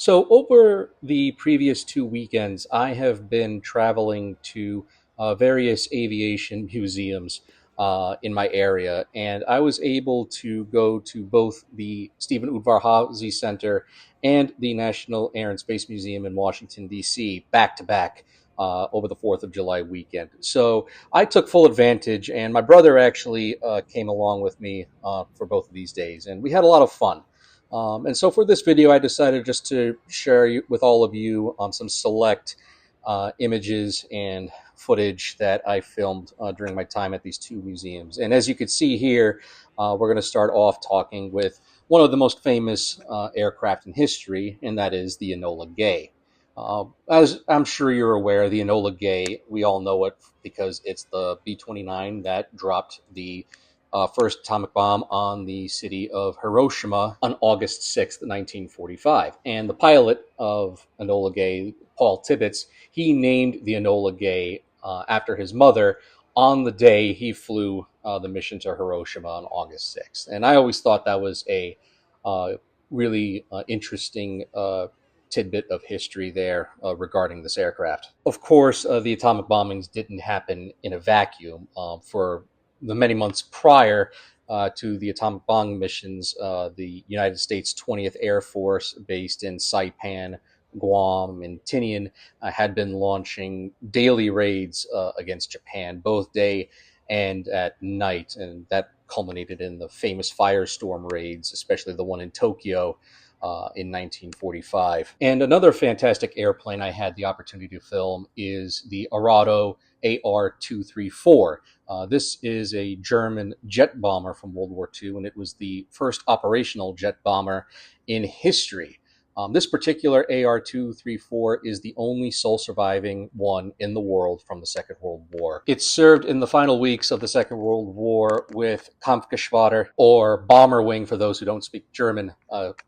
So, over the previous 2 weekends, I have been traveling to various aviation museums in my area, and I was able to go to both the Stephen Udvar Hazy Center and the National Air and Space Museum in Washington, D.C., back to back. Over the 4th of July weekend. So I took full advantage, and my brother actually came along with me for both of these days, and we had a lot of fun. And so for this video, I decided just to share with all of you some select images and footage that I filmed during my time at these two museums. And as you can see here, we're going to start off talking with one of the most famous aircraft in history, and that is the Enola Gay. As I'm sure you're aware, the Enola Gay, we all know it because it's the B-29 that dropped the first atomic bomb on the city of Hiroshima on August 6th, 1945. And the pilot of Enola Gay, Paul Tibbets, he named the Enola Gay after his mother on the day he flew the mission to Hiroshima on August 6th. And I always thought that was a really interesting tidbit of history there regarding this aircraft. Of course, the atomic bombings didn't happen in a vacuum. For the many months prior to the atomic bomb missions, the United States 20th Air Force, based in Saipan, Guam, and Tinian, had been launching daily raids against Japan, both day and at night, and that culminated in the famous firestorm raids, especially the one in Tokyo in 1945. And another fantastic airplane I had the opportunity to film is the Arado AR-234. This is a German jet bomber from World War II, and it was the first operational jet bomber in history. This particular AR-234 is the only sole surviving one in the world from the Second World War. It served in the final weeks of the Second World War with Kampfgeschwader, or Bomber Wing for those who don't speak German,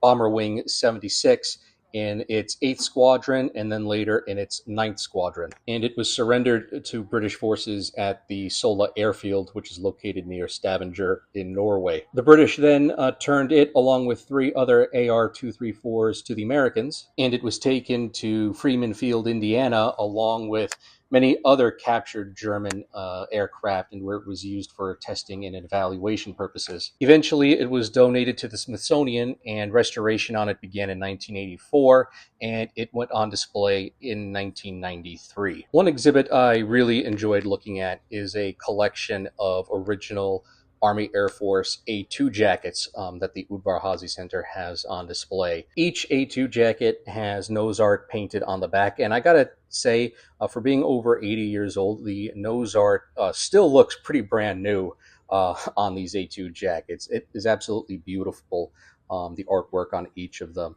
Bomber Wing 76, in its 8th Squadron, and then later in its 9th Squadron. And it was surrendered to British forces at the Sola Airfield, which is located near Stavanger in Norway. The British then turned it, along with 3 other AR-234s, to the Americans, and it was taken to Freeman Field, Indiana, along with many other captured German aircraft, and where it was used for testing and evaluation purposes. Eventually, it was donated to the Smithsonian, and restoration on it began in 1984, and it went on display in 1993. One exhibit I really enjoyed looking at is a collection of original Army Air Force A2 jackets that the Udvar Hazy Center has on display. Each A2 jacket has nose art painted on the back, and I gotta say, for being over 80 years old, the nose art still looks pretty brand new on these A2 jackets. It is absolutely beautiful, the artwork on each of them.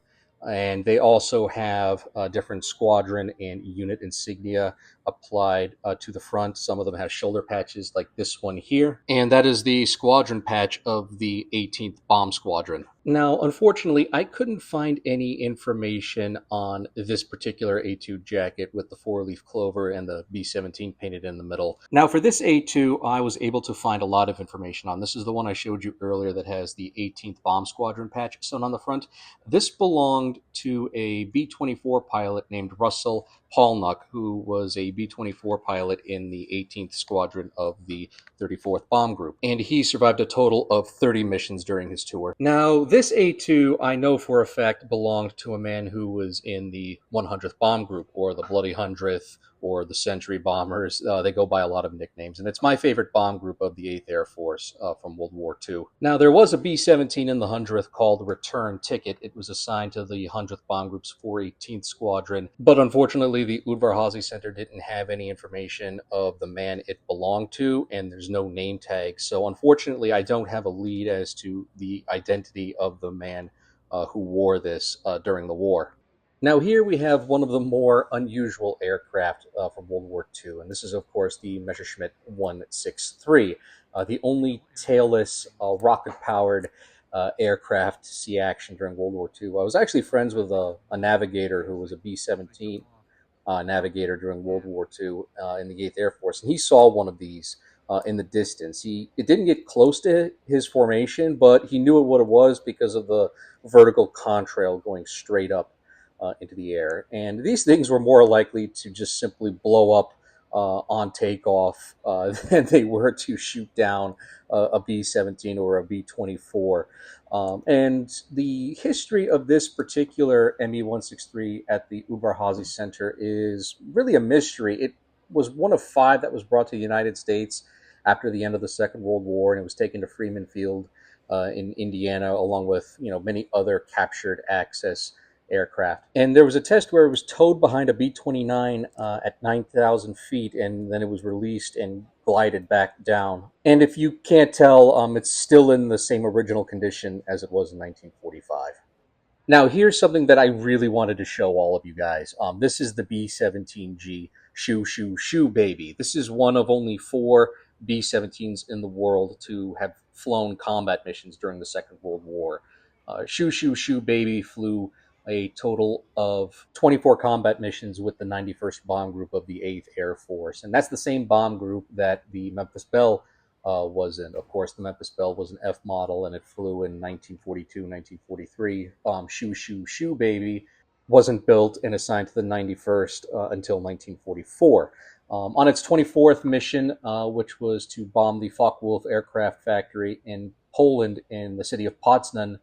And they also have different squadron and unit insignia applied to the front. Some of them have shoulder patches like this one here. And that is the squadron patch of the 18th Bomb Squadron. Now, unfortunately, I couldn't find any information on this particular A2 jacket with the 4-leaf clover and the B-17 painted in the middle. Now, for this A2, I was able to find a lot of information on. This is the one I showed you earlier that has the 18th Bomb Squadron patch sewn on the front. This belonged to a B-24 pilot named Russell Paulnuck, who was a B-24 pilot in the 18th Squadron of the 34th Bomb Group. And he survived a total of 30 missions during his tour. Now, this A2, I know for a fact, belonged to a man who was in the 100th Bomb Group, or the Bloody 100th, or the Century Bombers. They go by a lot of nicknames, and it's my favorite bomb group of the 8th Air Force from World War II. Now, there was a B-17 in the 100th called Return Ticket. It was assigned to the 100th Bomb Group's 418th Squadron, but unfortunately, the Udvar Hazy Center didn't have any information of the man it belonged to, and there's no name tag. So unfortunately, I don't have a lead as to the identity of the man who wore this during the war. Now here we have one of the more unusual aircraft from World War II, and this is of course the Messerschmitt 163, the only tailless rocket-powered aircraft to see action during World War II. I was actually friends with a navigator who was a B-17 navigator during World War II in the 8th Air Force, and he saw one of these in the distance. It didn't get close to his formation, but he knew what it was because of the vertical contrail going straight up into the air. And these things were more likely to just simply blow up on takeoff than they were to shoot down a B 17 or a B 24. And the history of this particular ME 163 at the Udvar Hazy Center is really a mystery. It was one of five that was brought to the United States after the end of the Second World War, and it was taken to Freeman Field in Indiana, along with many other captured Axis aircraft. And there was a test where it was towed behind a B-29 at 9,000 feet, and then it was released and glided back down. And if you can't tell, it's still in the same original condition as it was in 1945. Now, here's something that I really wanted to show all of you guys. This is the B-17G Shoo, Shoo, Shoo baby. This is one of only four B-17s in the world to have flown combat missions during the Second World War. Shoo, Shoo, Shoo baby flew a total of 24 combat missions with the 91st Bomb Group of the 8th Air Force. And that's the same bomb group that the Memphis Belle was in. Of course, the Memphis Belle was an F model, and it flew in 1942, 1943. Shoo, Shoo, Shoo baby wasn't built and assigned to the 91st until 1944. On its 24th mission, which was to bomb the Focke-Wulf aircraft factory in Poland in the city of Poznan,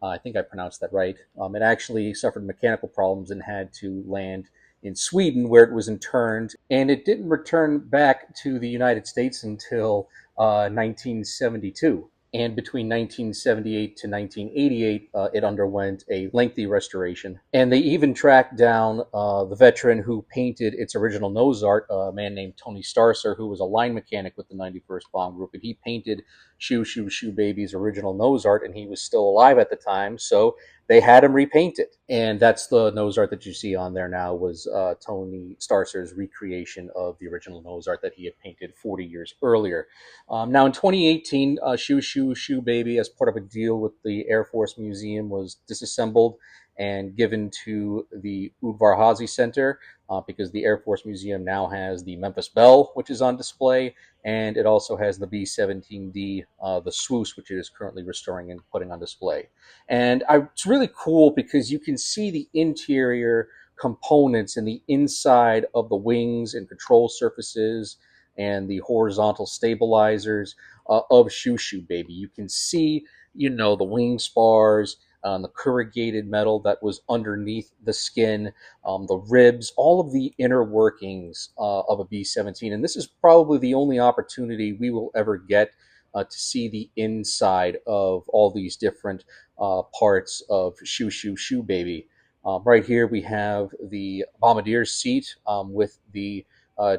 I think I pronounced that right. It actually suffered mechanical problems and had to land in Sweden, where it was interned, and it didn't return back to the United States until 1972. And between 1978 to 1988, it underwent a lengthy restoration. And they even tracked down the veteran who painted its original nose art, a man named Tony Starcer, who was a line mechanic with the 91st Bomb Group. And he painted Shoo, Shoo, Shoo baby's original nose art, and he was still alive at the time, so they had him repaint it. And that's the nose art that you see on there now, was Tony Starcer's recreation of the original nose art that he had painted 40 years earlier. Now in 2018, Shoo, Shoo, Shoo baby, as part of a deal with the Air Force Museum, was disassembled and given to the Udvar Hazy Center because the Air Force Museum now has the Memphis Belle, which is on display, and it also has the B-17D, the Swoos, which it is currently restoring and putting on display. And it's really cool because you can see the interior components and the inside of the wings and control surfaces and the horizontal stabilizers of Shoo Shoo baby. You can see, the wing spars, the corrugated metal that was underneath the skin, the ribs, all of the inner workings of a B-17. And this is probably the only opportunity we will ever get to see the inside of all these different parts of Shoo Shoo Shoo baby. Right here we have the bombardier seat with the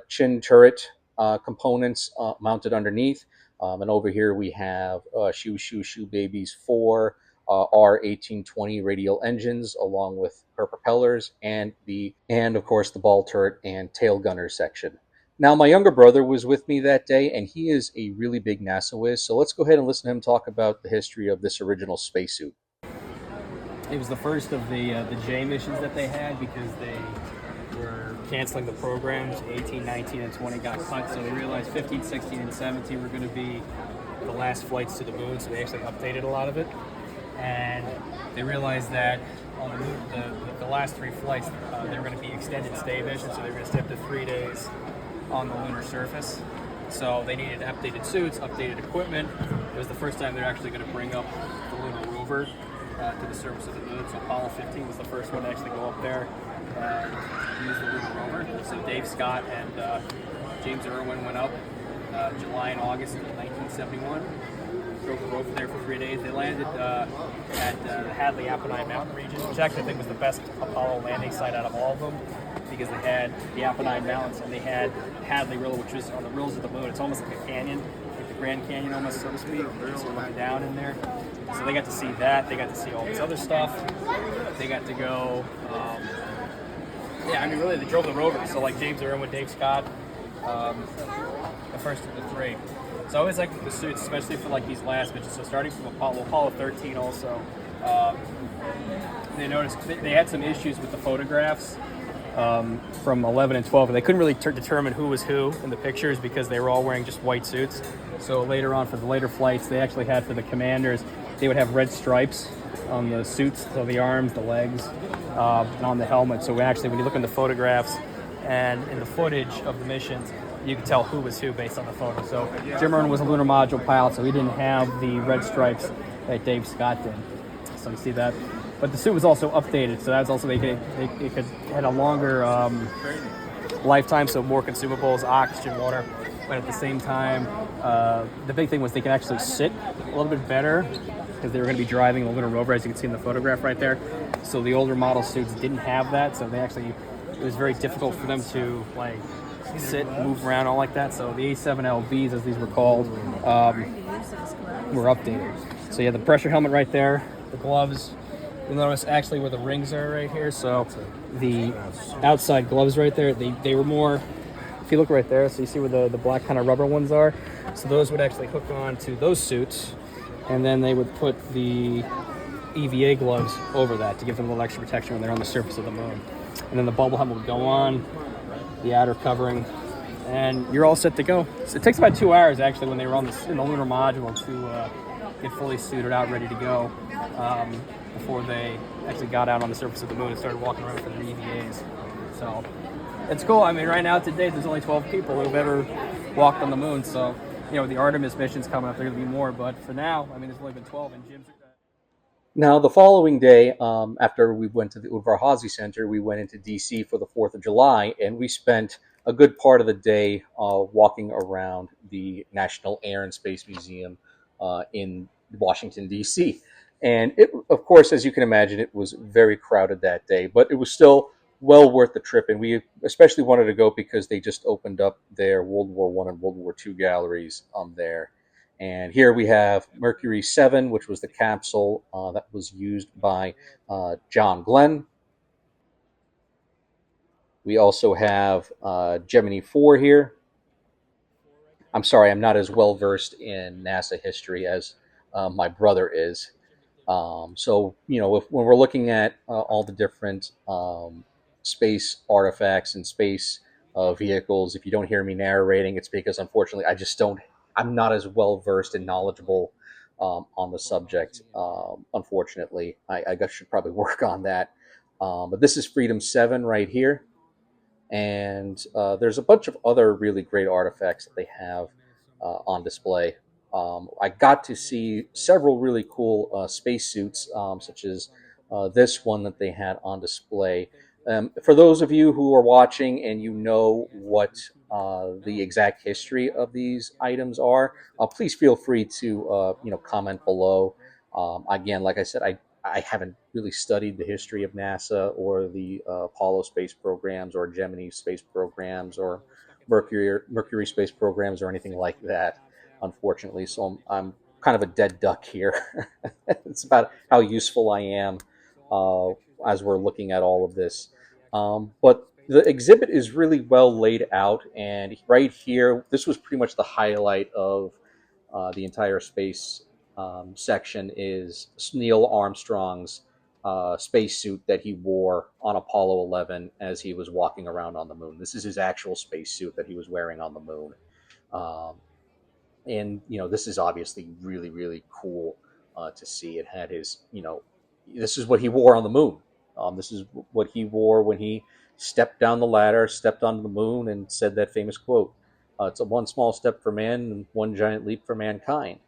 chin turret components mounted underneath. And over here we have Shoo Shoo Shoo baby's four R1820 radial engines, along with her propellers, and of course the ball turret and tail gunner section. Now, my younger brother was with me that day, and he is a really big NASA whiz, so let's go ahead and listen to him talk about the history of this original spacesuit. It was the first of the J missions that they had because they were canceling the programs. 18, 19, and 20 got cut, so they realized 15, 16, and 17 were going to be the last flights to the moon, so they actually updated a lot of it. And they realized that on the moon, the last three flights, they were going to be extended stay missions, so they were going to stay up to 3 days on the lunar surface. So they needed updated suits, updated equipment. It was the first time they're actually going to bring up the lunar rover to the surface of the moon. So Apollo 15 was the first one to actually go up there and use the lunar rover. So Dave Scott and James Irwin went up July and August of 1971. Drove the rover there for 3 days. They landed at the Hadley Apennine Mountain region, which actually I think was the best Apollo landing site out of all of them, because they had the Apennine Mountains and they had Hadley River, which was on the rills of the moon. It's almost like a canyon, like the Grand Canyon almost, so to speak. There's looking down in there. So they got to see that. They got to see all this other stuff. They got to go, really they drove the rover. So like James Irwin, Dave Scott, the first of the three. So I always like the suits, especially for like these last missions. So starting from Apollo 13 also, they noticed they had some issues with the photographs from 11 and 12. And they couldn't really determine who was who in the pictures because they were all wearing just white suits. So later on, for the later flights, they actually had for the commanders, they would have red stripes on the suits, so the arms, the legs, and on the helmet. So actually, when you look in the photographs and in the footage of the missions, you can tell who was who based on the photo. So Jim Irwin was a lunar module pilot, so he didn't have the red stripes that Dave Scott did. So you see that. But the suit was also updated, so that's also it could had a longer lifetime, so more consumables, oxygen, water. But at the same time, the big thing was they could actually sit a little bit better because they were going to be driving a lunar rover, as you can see in the photograph right there. So the older model suits didn't have that, so it was very difficult for them to like sit, move around, all like that. So the A7LBs, as these were called, were updated. So you have the pressure helmet right there, the gloves. You'll notice actually where the rings are right here. So the outside gloves right there, they were more, if you look right there, so you see where the black kind of rubber ones are. So those would actually hook on to those suits, and then they would put the EVA gloves over that to give them a little extra protection when they're on the surface of the moon. And then the bubble helmet would go on, the outer covering, and you're all set to go. So it takes about 2 hours actually when they were in the lunar module to get fully suited out, ready to go, before they actually got out on the surface of the moon and started walking around for their EVAs. So it's cool. I mean, right now to date, there's only 12 people who've ever walked on the moon. So, the Artemis missions coming up, there are going to be more. But for now, I mean, there's only been 12, and Jim's. Now, the following day, after we went to the Udvar Hazy Center, we went into DC for the 4th of July, and we spent a good part of the day walking around the National Air and Space Museum in Washington, DC. And it, of course, as you can imagine, it was very crowded that day, but it was still well worth the trip. And we especially wanted to go because they just opened up their World War One and World War II galleries there. And here we have Mercury 7, which was the capsule that was used by John Glenn. We also have Gemini 4 here. I'm sorry, I'm not as well versed in NASA history as my brother is. So, when we're looking at all the different space artifacts and space vehicles, if you don't hear me narrating, it's because unfortunately I just don't, I'm not as well versed and knowledgeable on the subject. Unfortunately, I guess should probably work on that. But this is Freedom 7 right here. And there's a bunch of other really great artifacts that they have on display. I got to see several really cool spacesuits, such as this one that they had on display. For those of you who are watching and you know what the exact history of these items are, please feel free to comment below. Again, like I said, I haven't really studied the history of NASA or the Apollo space programs or Gemini space programs or Mercury space programs or anything like that, unfortunately. So I'm kind of a dead duck here. It's about how useful I am uh, as we're looking at all of this. But the exhibit is really well laid out, and right here, this was pretty much the highlight of the entire space section is Neil Armstrong's spacesuit that he wore on Apollo 11 as he was walking around on the moon. This is his actual spacesuit that he was wearing on the moon. Um, and, this is obviously really, really cool to see. It had his, this is what he wore on the moon. This is what he wore when he stepped down the ladder, stepped onto the moon, and said that famous quote. It's a one small step for man and one giant leap for mankind.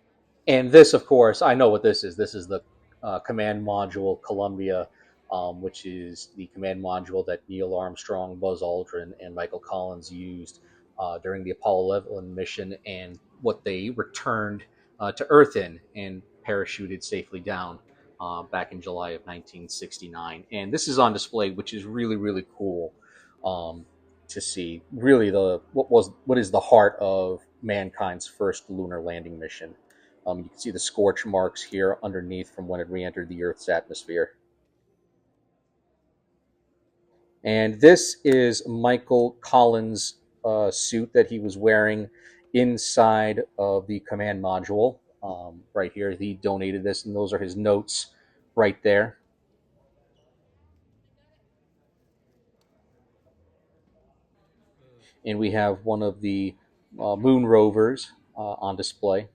And this, of course, I know what this is. This is the command module Columbia, which is the command module that Neil Armstrong, Buzz Aldrin, and Michael Collins used during the Apollo 11 mission, and what they returned to Earth in and parachuted safely down back in July of 1969. And this is on display, which is really, really cool um, to see. Really, what is the heart of mankind's first lunar landing mission. You can see the scorch marks here underneath from when it re-entered the Earth's atmosphere. And this is Michael Collins' suit that he was wearing inside of the command module. Right here, he donated this, and those are his notes right there. And we have one of the moon rovers on display.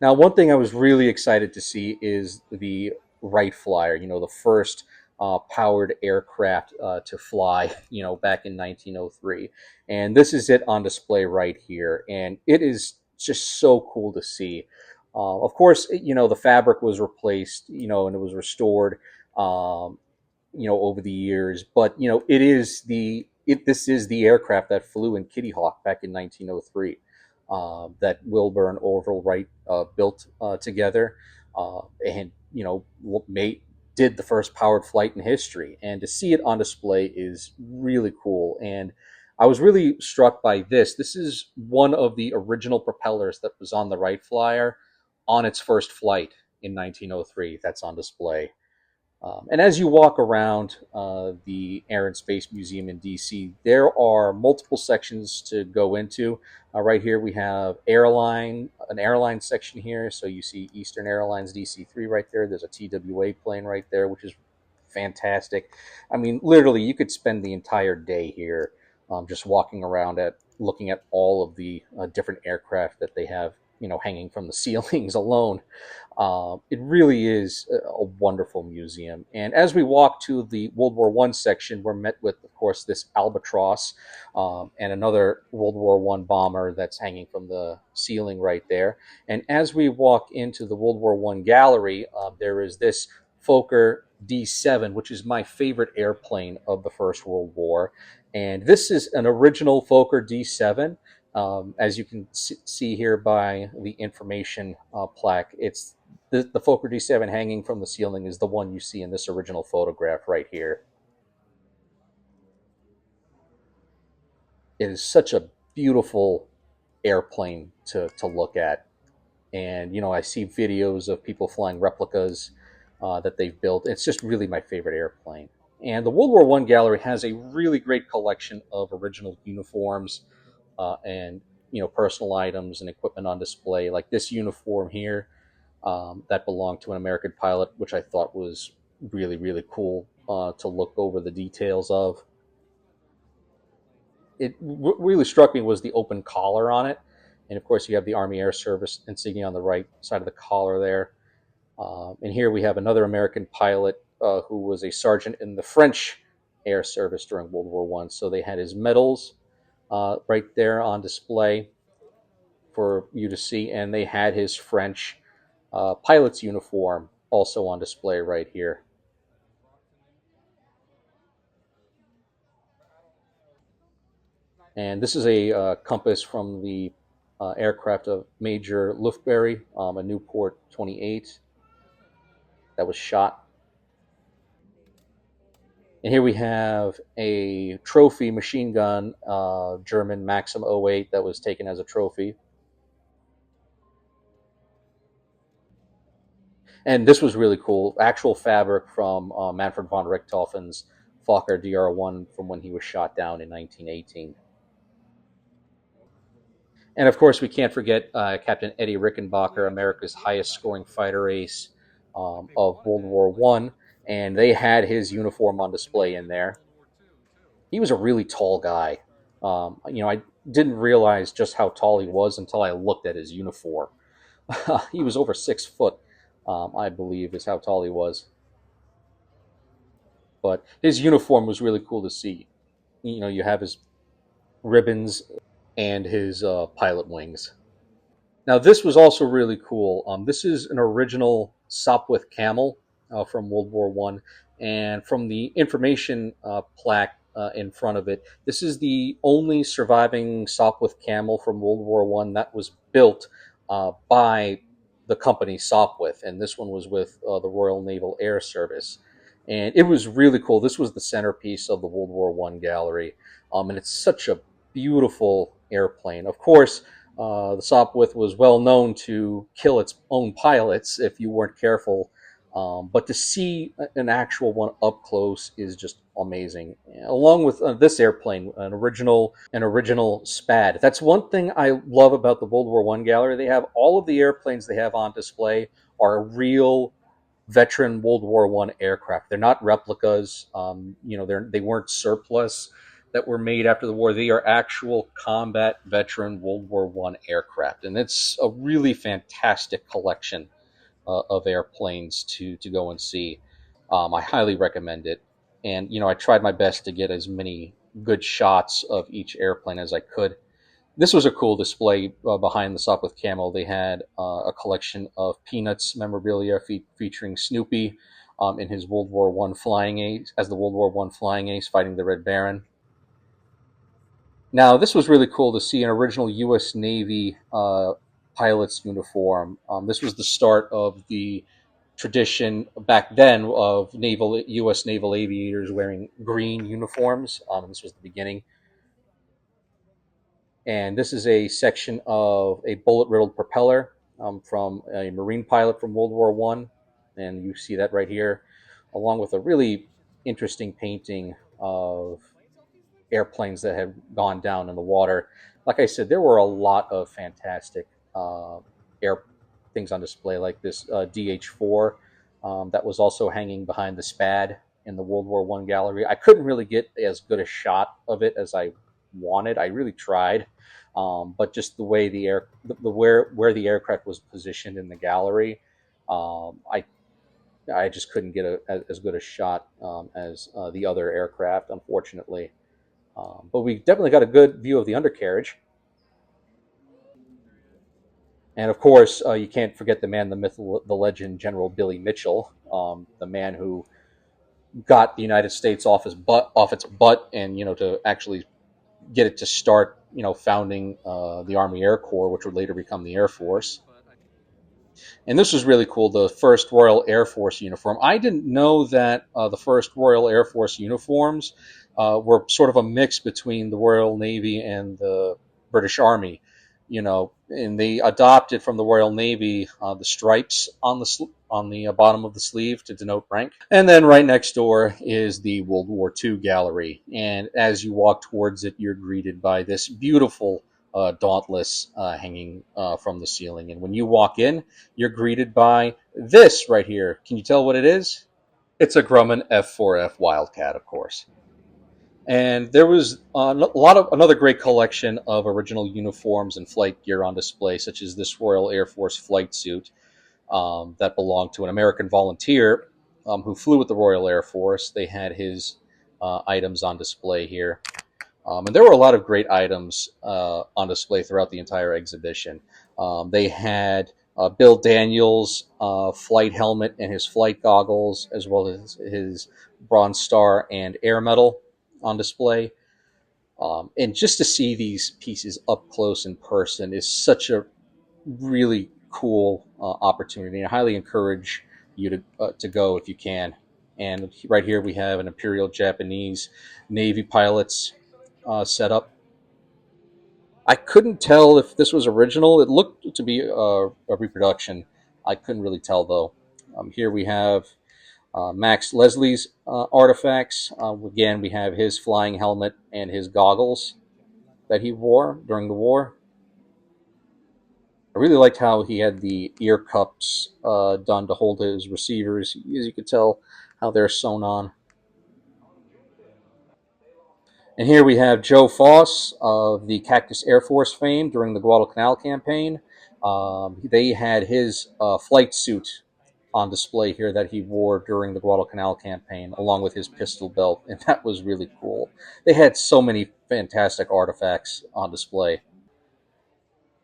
Now, one thing I was really excited to see is the Wright Flyer. The first powered aircraft to fly. Back in 1903, and this is it on display right here, and it is just so cool to see. Of course, the fabric was replaced, and it was restored. Um, over the years. But this is the aircraft that flew in Kitty Hawk back in 1903. That Wilbur and Orville Wright built together, and made did the first powered flight in history. And to see it on display is really cool. And I was really struck by this. This is one of the original propellers that was on the Wright Flyer on its first flight in 1903. That's on display. And as you walk around the Air and Space Museum in DC, there are multiple sections to go into. Right here, we have an airline section here. So you see Eastern Airlines DC-3 right there. There's a TWA plane right there, which is fantastic. I mean, literally, you could spend the entire day here just walking around looking at all of the different aircraft that they have, hanging from the ceilings alone. It really is a wonderful museum. And as we walk to the World War One section, we're met with, of course, this albatross and another World War One bomber that's hanging from the ceiling right there. And as we walk into the World War One gallery, there is this Fokker D7, which is my favorite airplane of the First World War. And this is an original Fokker D7. As you can see here by the information plaque, it's the Fokker D7 hanging from the ceiling is the one you see in this original photograph right here. It is such a beautiful airplane to look at. And, I see videos of people flying replicas that they've built. It's just really my favorite airplane. And the World War One gallery has a really great collection of original uniforms and personal items and equipment on display, like this uniform here that belonged to an American pilot, which I thought was really, really cool to look over the details of. Really struck me was the open collar on it. And of course, you have the Army Air Service insignia on the right side of the collar there. And here we have another American pilot who was a sergeant in the French Air Service during World War One. So they had his medals right there on display for you to see, and they had his French pilot's uniform also on display right here. And this is a compass from the aircraft of Major Lufberry, a Newport 28 that was shot. And here we have a trophy machine gun, German Maxim '08, that was taken as a trophy. And this was really cool. Actual fabric from Manfred von Richthofen's Fokker DR-1 from when he was shot down in 1918. And of course, we can't forget Captain Eddie Rickenbacker, America's highest scoring fighter ace of World War One, and they had his uniform on display in there. He was a really tall guy. I didn't realize just how tall he was until I looked at his uniform. He was over 6 foot, I believe, is how tall he was. But his uniform was really cool to see. You have his ribbons and his pilot wings. Now, this was also really cool. This is an original Sopwith Camel from World War One, and from the information plaque in front of it, this is the only surviving Sopwith Camel from World War One that was built by the company Sopwith, and this one was with the Royal Naval Air Service. And it was really cool. This was the centerpiece of the World War One gallery, and it's such a beautiful airplane. Of course, the Sopwith was well known to kill its own pilots if you weren't careful. But to see an actual one up close is just amazing. Along with this airplane, an original Spad. That's one thing I love about the World War One gallery. They have all of the airplanes they have on display are real veteran World War One aircraft. They're not replicas. They weren't surplus. that were made after the war. They are actual combat veteran World War I aircraft, and it's a really fantastic collection of airplanes to go and see. I highly recommend it, and I tried my best to get as many good shots of each airplane as I could. This was a cool display behind the Stop with Camel. They had a collection of Peanuts memorabilia featuring Snoopy in his World War I flying ace as the World War I flying ace fighting the Red Baron. Now, this was really cool to see an original U.S. Navy pilot's uniform. This was the start of the tradition back then of U.S. naval aviators wearing green uniforms. This was the beginning. And this is a section of a bullet-riddled propeller from a Marine pilot from World War I, and you see that right here, along with a really interesting painting of airplanes that had gone down in the water. Like I said, there were a lot of fantastic air things on display, like this DH-4 that was also hanging behind the SPAD in the World War I gallery. I couldn't really get as good a shot of it as I wanted. I really tried, but just the way the where the aircraft was positioned in the gallery, I just couldn't get as good a shot as the other aircraft, unfortunately. But we definitely got a good view of the undercarriage. And of course, you can't forget the man, the myth, the legend, General Billy Mitchell, the man who got the United States off its butt, and to actually get it to start, founding the Army Air Corps, which would later become the Air Force. And this was really cool. The first Royal Air Force uniform. I didn't know that the first Royal Air Force uniforms were sort of a mix between the Royal Navy and the British Army. And they adopted from the Royal Navy the stripes on the bottom of the sleeve to denote rank. And then right next door is the World War II gallery. And as you walk towards it, you're greeted by this beautiful dauntless hanging from the ceiling. And when you walk in, you're greeted by this right here. Can you tell what it is? It's a Grumman F4F Wildcat, of course. And there was another great collection of original uniforms and flight gear on display, such as this Royal Air Force flight suit that belonged to an American volunteer who flew with the Royal Air Force. They had his items on display here. And there were a lot of great items on display throughout the entire exhibition. They had Bill Daniels' flight helmet and his flight goggles, as well as his Bronze Star and Air Medal on display. And just to see these pieces up close in person is such a really cool opportunity. I highly encourage you to go if you can. And right here we have an Imperial Japanese Navy pilot's setup. I couldn't tell if this was original. It looked to be a reproduction. I couldn't really tell though. Here we have Max Leslie's artifacts. Again, we have his flying helmet and his goggles that he wore during the war. I really liked how he had the ear cups done to hold his receivers. As you could tell, how they're sewn on. And here we have Joe Foss of the Cactus Air Force fame during the Guadalcanal campaign. They had his flight suit on display here that he wore during the Guadalcanal campaign, along with his pistol belt, and that was really cool. They had so many fantastic artifacts on display.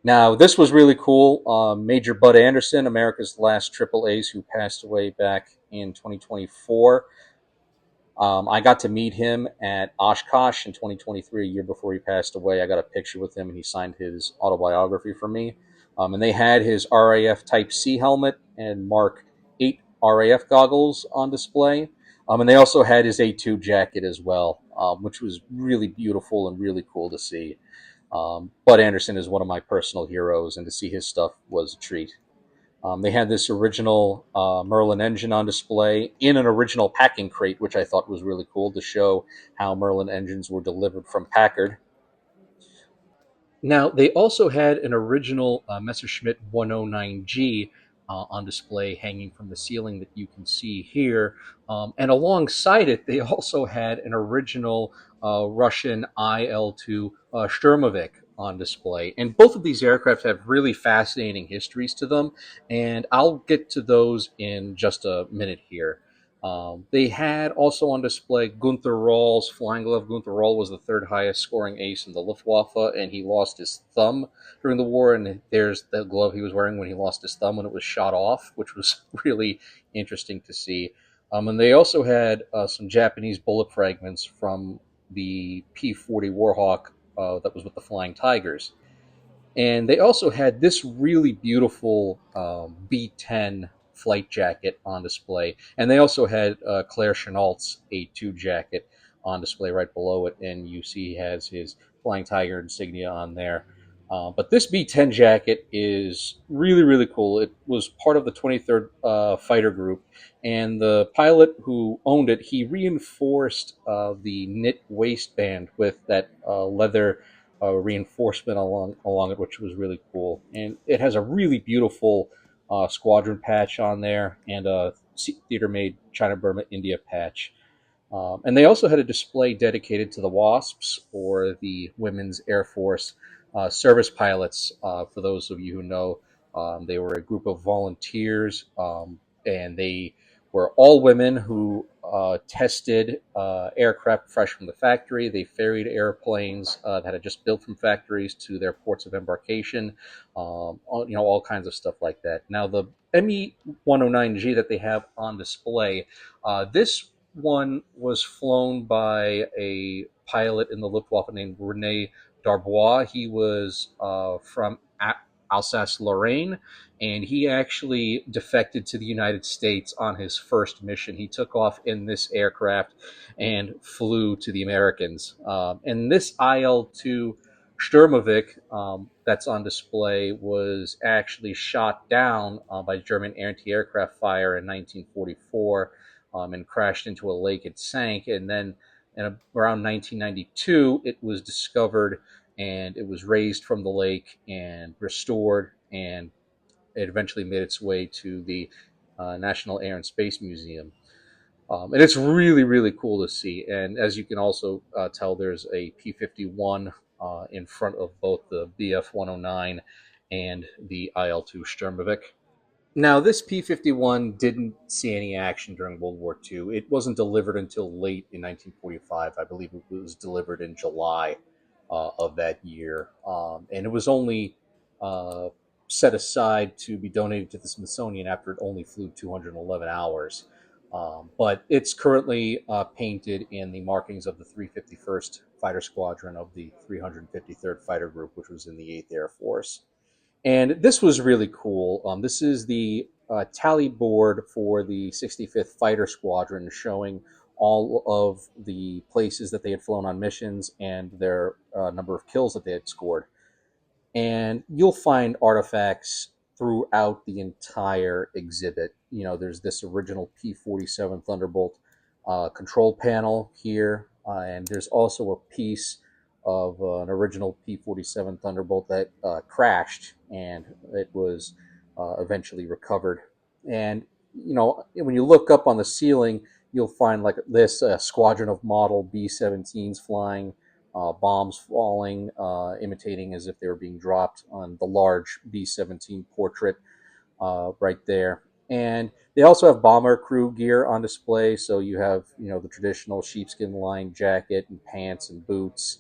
Now, this was really cool. Major Bud Anderson, America's last triple ace, who passed away back in 2024. I got to meet him at Oshkosh in 2023, a year before he passed away. I got a picture with him, and he signed his autobiography for me. And they had his RAF Type C helmet and Mark 8 RAF goggles on display. And they also had his A2 jacket as well, which was really beautiful and really cool to see. Bud Anderson is one of my personal heroes, and to see his stuff was a treat. They had this original Merlin engine on display in an original packing crate, which I thought was really cool to show how Merlin engines were delivered from Packard. Now, they also had an original Messerschmitt 109G on display hanging from the ceiling that you can see here. And alongside it, they also had an original Russian IL-2 Sturmovik on display. And both of these aircraft have really fascinating histories to them, and I'll get to those in just a minute here. They had also on display Gunther Roll's Flying Glove. Gunther Roll was the third highest scoring ace in the Luftwaffe, and he lost his thumb during the war. And there's the glove he was wearing when he lost his thumb when it was shot off, which was really interesting to see. And they also had some Japanese bullet fragments from the P-40 Warhawk that was with the Flying Tigers. And they also had this really beautiful B-10 flight jacket on display. And they also had Claire Chennault's A2 jacket on display right below it. And you see he has his Flying Tiger insignia on there. But this B-10 jacket is really, really cool. It was part of the 23rd Fighter Group. And the pilot who owned it, he reinforced the knit waistband with that leather reinforcement along it, which was really cool. And it has a really beautiful squadron patch on there and a theater made China Burma India patch. And they also had a display dedicated to the WASPs, or the Women's Air Force service pilots. For those of you who know, they were a group of volunteers, and they were all women who tested aircraft fresh from the factory. They ferried airplanes that had just built from factories to their ports of embarkation, all kinds of stuff like that. Now, the ME 109G that they have on display, this one was flown by a pilot in the Luftwaffe named Rene Darbois. He was from Alsace-Lorraine, and he actually defected to the United States on his first mission. He took off in this aircraft and flew to the Americans. And this IL-2 Sturmovik that's on display was actually shot down by German anti-aircraft fire in 1944 and crashed into a lake. It sank, and then around 1992, it was discovered and it was raised from the lake and restored, and it eventually made its way to the National Air and Space Museum. And it's really, really cool to see. And as you can also tell, there's a P-51 in front of both the BF-109 and the IL-2 Sturmovik. Now, this P-51 didn't see any action during World War II. It wasn't delivered until late in 1945. I believe it was delivered in July of that year. And it was only uh, set aside to be donated to the Smithsonian after it only flew 211 hours. But it's currently painted in the markings of the 351st Fighter Squadron of the 353rd Fighter Group, which was in the 8th Air Force. And this was really cool. This is the tally board for the 65th Fighter Squadron, showing all of the places that they had flown on missions and their number of kills that they had scored. And you'll find artifacts throughout the entire exhibit. There's this original P-47 Thunderbolt control panel here, and there's also a piece of an original P-47 Thunderbolt that crashed, and it was eventually recovered. And when you look up on the ceiling, you'll find like this squadron of model B-17s flying, bombs falling, imitating as if they were being dropped on the large B-17 portrait right there. And they also have bomber crew gear on display. So you have, the traditional sheepskin lined jacket and pants and boots,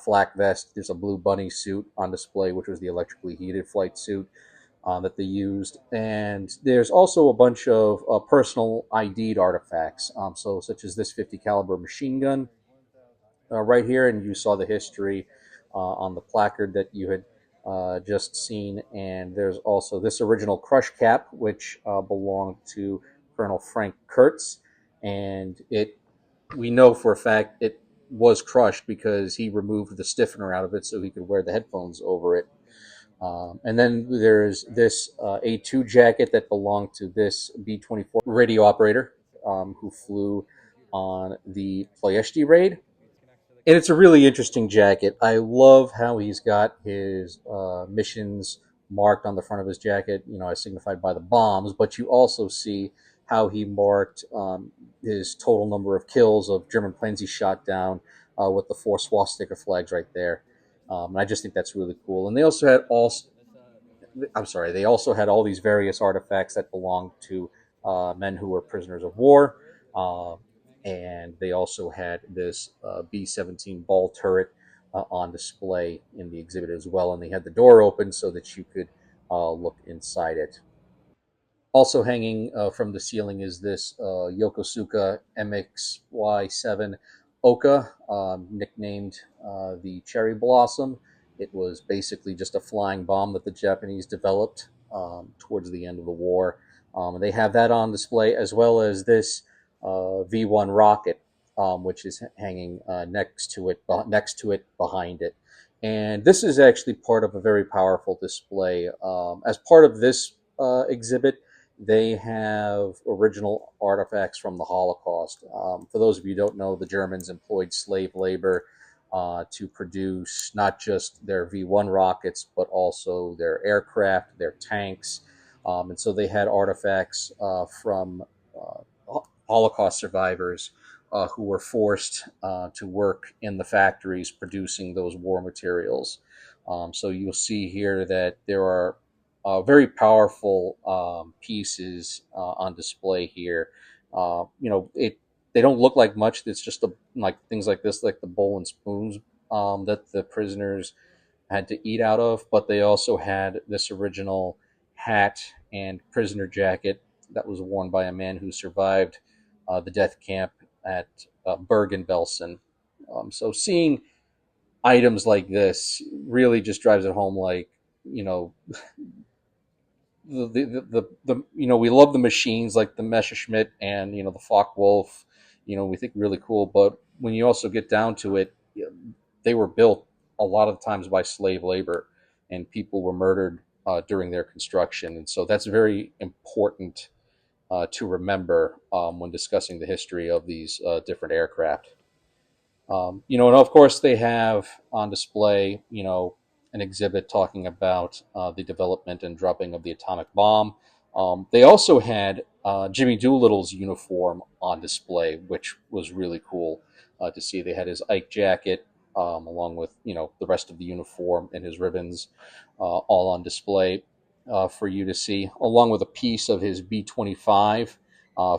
flak vest. There's a blue bunny suit on display, which was the electrically heated flight suit that they used. And there's also a bunch of personal ID'd artifacts, such as this 50 caliber machine gun right here, and you saw the history on the placard that you had just seen. And there's also this original crush cap, which belonged to Colonel Frank Kurtz, and we know for a fact it was crushed because he removed the stiffener out of it so he could wear the headphones over it. And then there's this A2 jacket that belonged to this B-24 radio operator who flew on the Ploiești raid. And it's a really interesting jacket. I love how he's got his missions marked on the front of his jacket, as signified by the bombs, but you also see how he marked his total number of kills of German planes he shot down with the four swastika flags right there. And I just think that's really cool. And they also had all these various artifacts that belonged to men who were prisoners of war. Uh, and they also had this B-17 ball turret on display in the exhibit as well. And they had the door open so that you could look inside it. Also hanging from the ceiling is this Yokosuka MXY7 Oka, nicknamed the Cherry Blossom. It was basically just a flying bomb that the Japanese developed towards the end of the war. They have that on display, as well as this V1 rocket, which is hanging next to it behind it. And this is actually part of a very powerful display. As part of this exhibit, they have original artifacts from the Holocaust. For those of you who don't know, the Germans employed slave labor to produce not just their V1 rockets, but also their aircraft, their tanks. And so they had artifacts from Holocaust survivors who were forced to work in the factories producing those war materials. So you'll see here that there are very powerful pieces on display here. They don't look like much. It's just like things like this, like the bowl and spoons that the prisoners had to eat out of. But they also had this original hat and prisoner jacket that was worn by a man who survived the death camp at Bergen-Belsen. So seeing items like this really just drives it home, like, you know we love the machines like the Messerschmitt and the Focke-Wulf. We think really cool, but when you also get down to it, they were built a lot of times by slave labor, and people were murdered during their construction, and so that's very important to remember when discussing the history of these different aircraft. And of course they have on display, an exhibit talking about the development and dropping of the atomic bomb. They also had Jimmy Doolittle's uniform on display, which was really cool to see. They had his Ike jacket along with, the rest of the uniform and his ribbons all on display for you to see, along with a piece of his B-25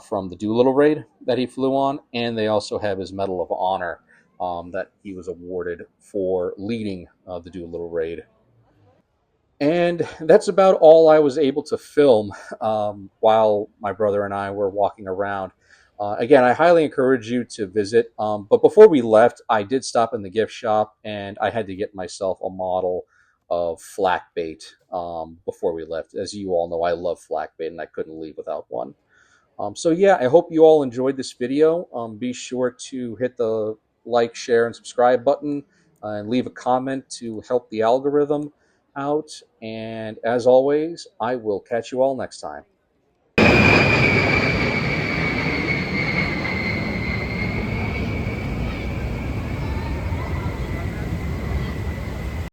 from the Doolittle raid that he flew on. And they also have his Medal of Honor that he was awarded for leading the Doolittle raid. And that's about all I was able to film while my brother and I were walking around. Again, I highly encourage you to visit. But before we left, I did stop in the gift shop and I had to get myself a model of flak bait before we left. As you all know, I love flak bait and I couldn't leave without one. So yeah, I hope you all enjoyed this video. Be sure to hit the like, share, and subscribe button and leave a comment to help the algorithm out. And as always, I will catch you all next time.